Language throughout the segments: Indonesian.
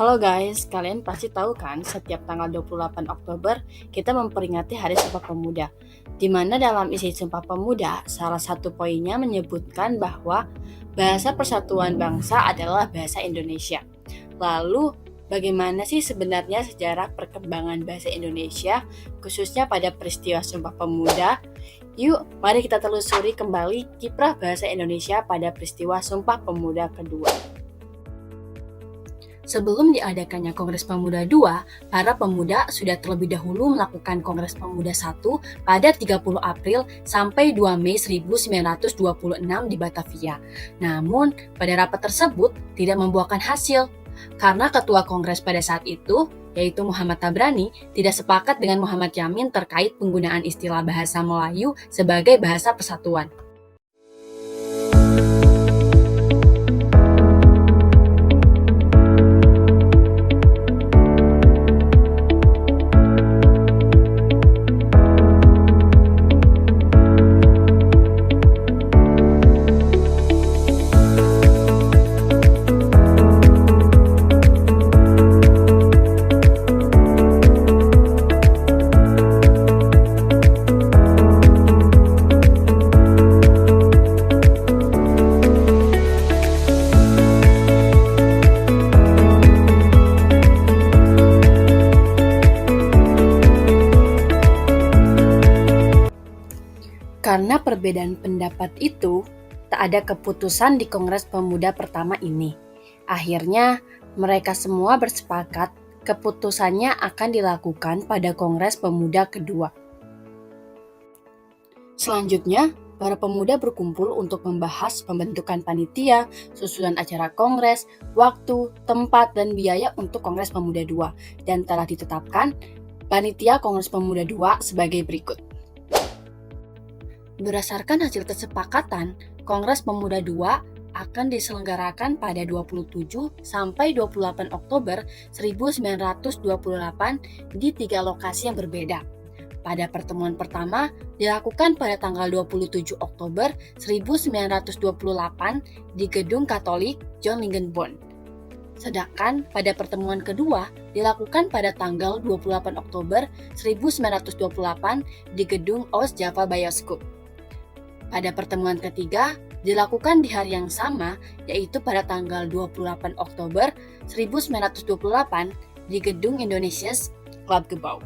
Halo guys, kalian pasti tahu kan setiap tanggal 28 Oktober kita memperingati Hari Sumpah Pemuda. Di mana dalam isi Sumpah Pemuda, salah satu poinnya menyebutkan bahwa bahasa persatuan bangsa adalah bahasa Indonesia. Lalu, bagaimana sih sebenarnya sejarah perkembangan bahasa Indonesia, khususnya pada peristiwa Sumpah Pemuda? Yuk, mari kita telusuri kembali kiprah bahasa Indonesia pada peristiwa Sumpah Pemuda kedua. Sebelum diadakannya Kongres Pemuda II, para pemuda sudah terlebih dahulu melakukan Kongres Pemuda I pada 30 April sampai 2 Mei 1926 di Batavia. Namun, pada rapat tersebut tidak membuahkan hasil, karena ketua Kongres pada saat itu, yaitu Muhammad Tabrani, tidak sepakat dengan Muhammad Yamin terkait penggunaan istilah bahasa Melayu sebagai bahasa persatuan. Karena perbedaan pendapat itu, tak ada keputusan di Kongres Pemuda pertama ini. Akhirnya, mereka semua bersepakat keputusannya akan dilakukan pada Kongres Pemuda kedua. Selanjutnya, para pemuda berkumpul untuk membahas pembentukan panitia, susunan acara kongres, waktu, tempat, dan biaya untuk Kongres Pemuda II, dan telah ditetapkan panitia Kongres Pemuda II sebagai berikut. Berdasarkan hasil kesepakatan, Kongres Pemuda II akan diselenggarakan pada 27 sampai 28 Oktober 1928 di 3 lokasi yang berbeda. Pada pertemuan pertama dilakukan pada tanggal 27 Oktober 1928 di Gedung Katolik John Lingenborn. Sedangkan pada pertemuan kedua dilakukan pada tanggal 28 Oktober 1928 di Gedung Oost Java Bioskop. Pada pertemuan ketiga dilakukan di hari yang sama, yaitu pada tanggal 28 Oktober 1928 di Gedung Indonesia's Club Gebouw.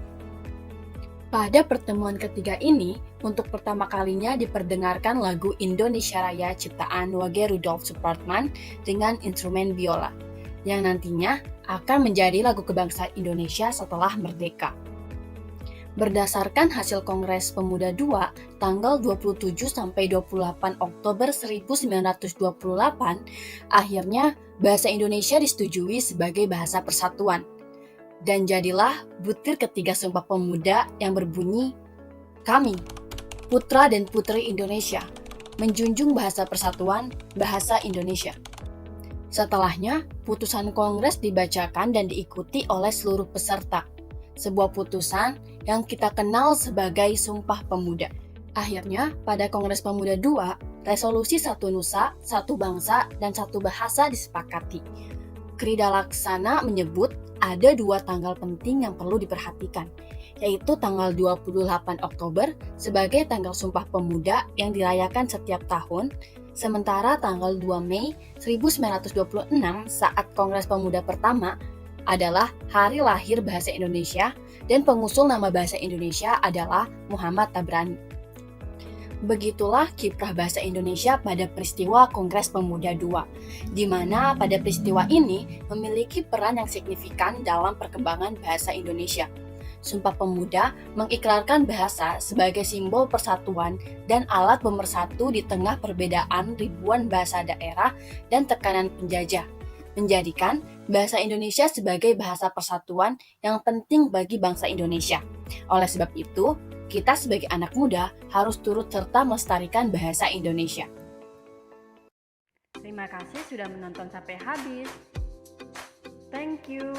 Pada pertemuan ketiga ini, untuk pertama kalinya diperdengarkan lagu Indonesia Raya ciptaan Wage Rudolf Supratman dengan instrumen biola, yang nantinya akan menjadi lagu kebangsaan Indonesia setelah merdeka. Berdasarkan hasil Kongres Pemuda II tanggal 27 sampai 28 Oktober 1928, akhirnya bahasa Indonesia disetujui sebagai bahasa persatuan. Dan jadilah butir ketiga Sumpah Pemuda yang berbunyi, "Kami, putra dan putri Indonesia, menjunjung bahasa persatuan, bahasa Indonesia." Setelahnya, putusan Kongres dibacakan dan diikuti oleh seluruh peserta. Sebuah putusan yang kita kenal sebagai Sumpah Pemuda. Akhirnya, pada Kongres Pemuda II, resolusi satu nusa, satu bangsa, dan satu bahasa disepakati. Krida Laksana menyebut ada 2 tanggal penting yang perlu diperhatikan, yaitu tanggal 28 Oktober sebagai tanggal Sumpah Pemuda yang dirayakan setiap tahun, sementara tanggal 2 Mei 1926 saat Kongres Pemuda pertama adalah hari lahir bahasa Indonesia dan pengusul nama bahasa Indonesia adalah Muhammad Tabrani. Begitulah kiprah bahasa Indonesia pada peristiwa Kongres Pemuda II, di mana pada peristiwa ini memiliki peran yang signifikan dalam perkembangan bahasa Indonesia. Sumpah Pemuda mengikrarkan bahasa sebagai simbol persatuan dan alat pemersatu di tengah perbedaan ribuan bahasa daerah dan tekanan penjajah, menjadikan bahasa Indonesia sebagai bahasa persatuan yang penting bagi bangsa Indonesia. Oleh sebab itu, kita sebagai anak muda harus turut serta melestarikan bahasa Indonesia. Terima kasih sudah menonton sampai habis. Thank you.